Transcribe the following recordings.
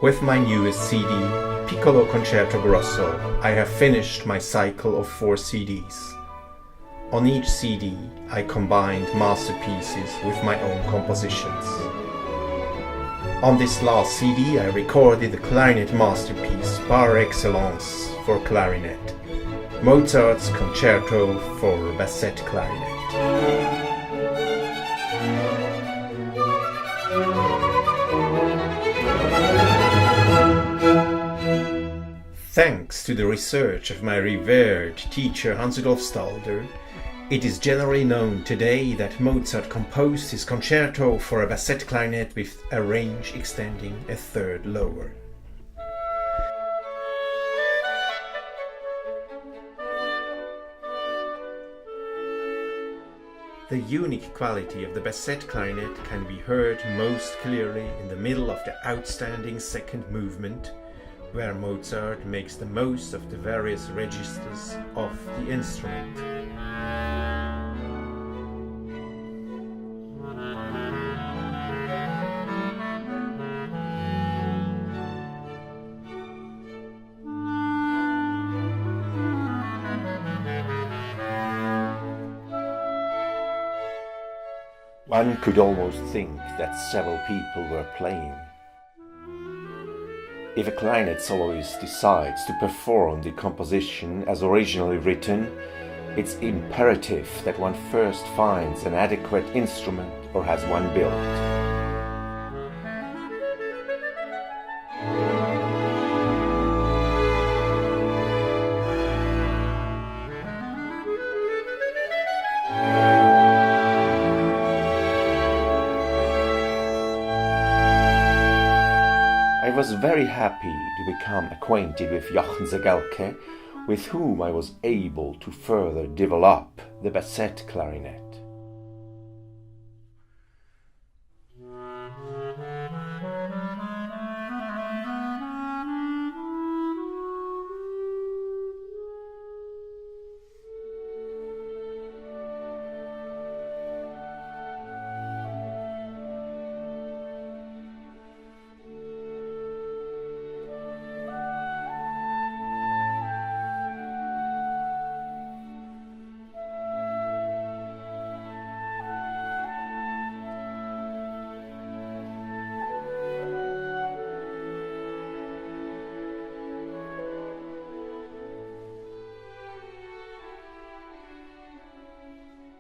With my newest CD, Piccolo Concerto Grosso, I have finished my cycle of 4 CDs. On each CD, I combined masterpieces with my own compositions. On this last CD, I recorded the clarinet masterpiece par excellence for clarinet, Mozart's Concerto for Bassettklarinette. Thanks to the research of my revered teacher Hans-Rudolf Stalder, it is generally known today that Mozart composed his concerto for a basset clarinet with a range extending a third lower. The unique quality of the basset clarinet can be heard most clearly in the middle of the outstanding second movement, where Mozart makes the most of the various registers of the instrument. One could almost think that several people were playing. If a clarinet soloist decides to perform the composition as originally written, it's imperative that one first finds an adequate instrument or has one built. I was very happy to become acquainted with Jochen Segelke, with whom I was able to further develop the basset clarinet.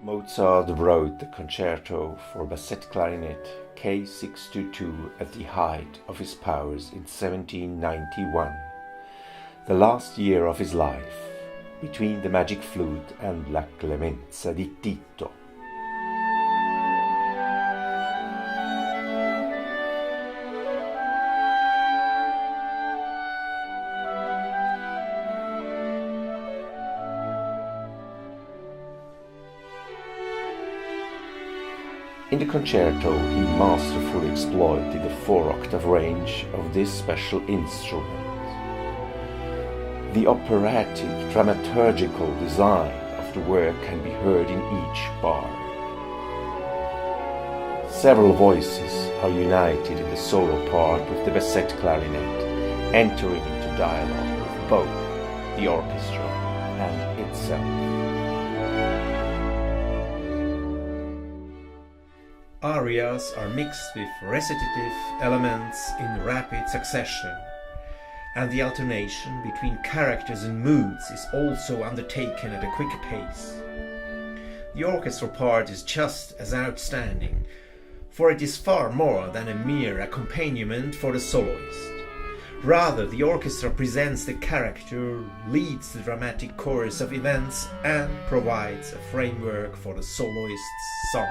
Mozart wrote the concerto for basset clarinet K622 at the height of his powers in 1791, the last year of his life, between the magic flute and La Clemenza di Tito. In the concerto, he masterfully exploited the 4-octave range of this special instrument. The operatic, dramaturgical design of the work can be heard in each bar. Several voices are united in the solo part with the basset clarinet, entering into dialogue with both the orchestra and itself. Arias are mixed with recitative elements in rapid succession, and the alternation between characters and moods is also undertaken at a quick pace. The orchestral part is just as outstanding, for it is far more than a mere accompaniment for the soloist. Rather, the orchestra presents the character, leads the dramatic course of events, and provides a framework for the soloist's song.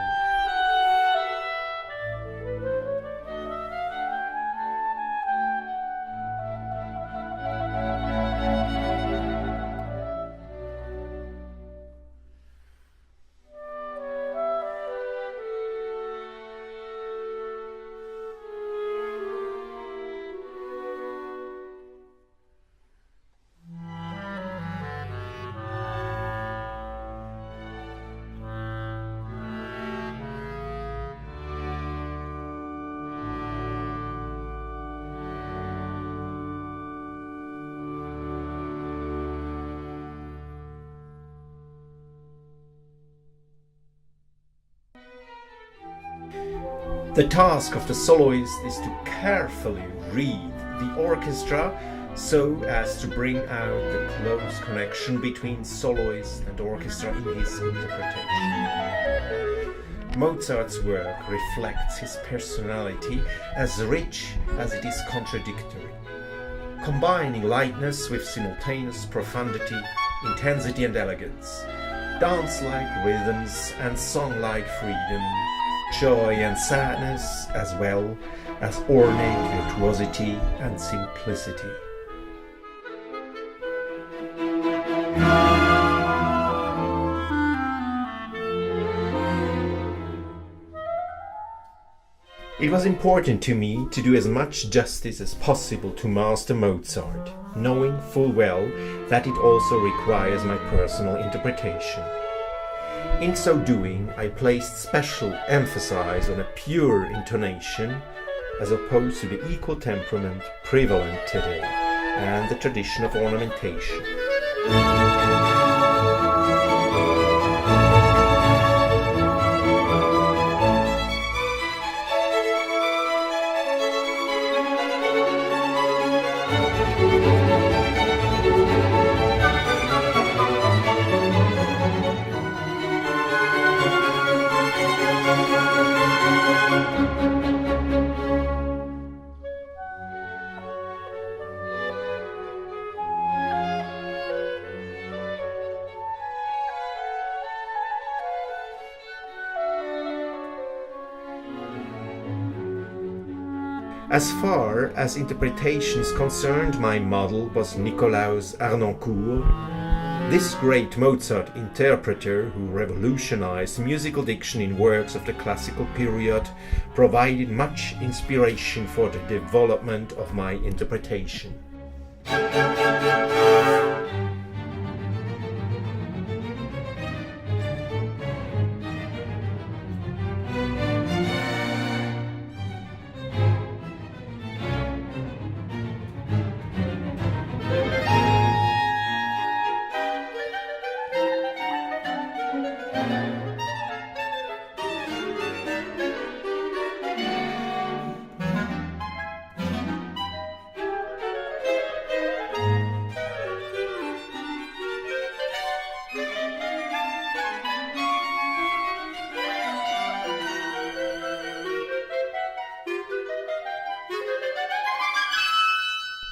The task of the soloist is to carefully read the orchestra so as to bring out the close connection between soloist and orchestra in his interpretation. Mozart's work reflects his personality as rich as it is contradictory, combining lightness with simultaneous profundity, intensity and elegance, dance-like rhythms and song-like freedom, joy and sadness, as well as ornate virtuosity and simplicity. It was important to me to do as much justice as possible to Master Mozart, knowing full well that it also requires my personal interpretation. In so doing, I placed special emphasis on a pure intonation as opposed to the equal temperament prevalent today and the tradition of ornamentation. As far as interpretations concerned, my model was Nicolaus Harnoncourt, this great Mozart interpreter who revolutionized musical diction in works of the classical period, provided much inspiration for the development of my interpretation.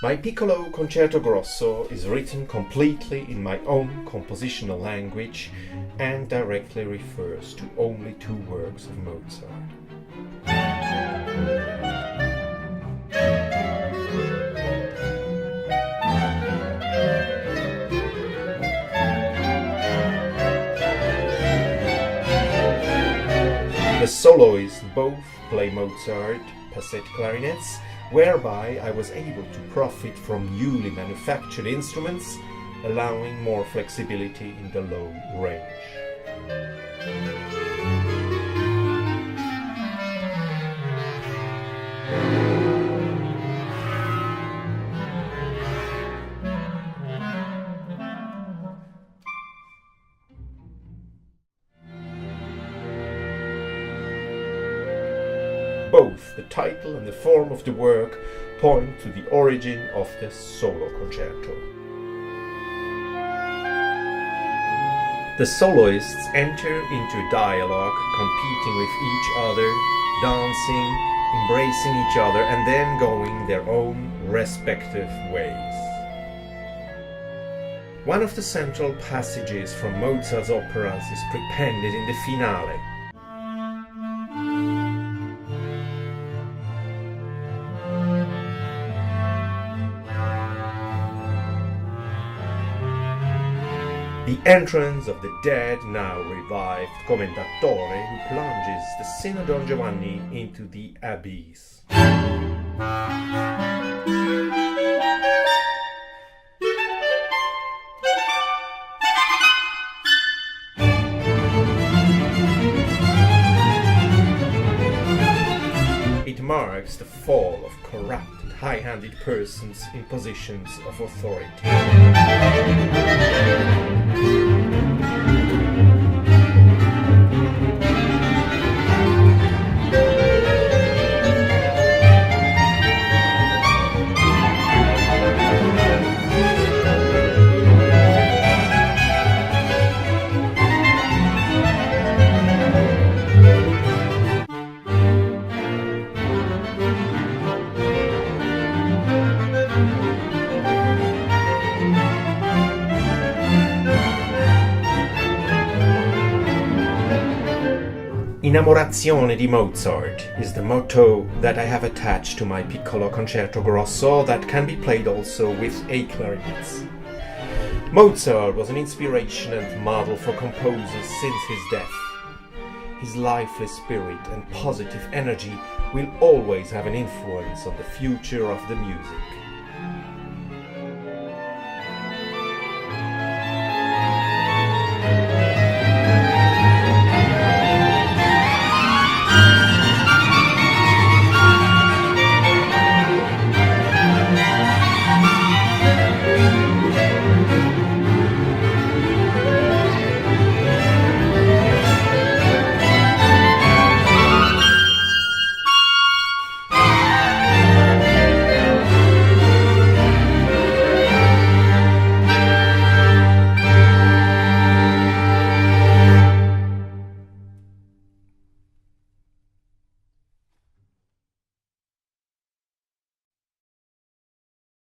My Piccolo Concerto Grosso is written completely in my own compositional language and directly refers to only 2 works of Mozart. The soloists both play Mozart-Bassettclarinets, whereby I was able to profit from newly manufactured instruments, allowing more flexibility in the low range. Both the title and the form of the work point to the origin of the solo concerto. The soloists enter into a dialogue, competing with each other, dancing, embracing each other, and then going their own respective ways. One of the central passages from Mozart's operas is prepended in the finale. The entrance of the dead, now revived commendatore who plunges the sin of Don Giovanni into the abyss. It marks the fall of corrupted, high-handed persons in positions of authority. Innamorazione di Mozart is the motto that I have attached to my Piccolo Concerto Grosso that can be played also with A-clarinets. Mozart was an inspiration and model for composers since his death. His lively spirit and positive energy will always have an influence on the future of the music.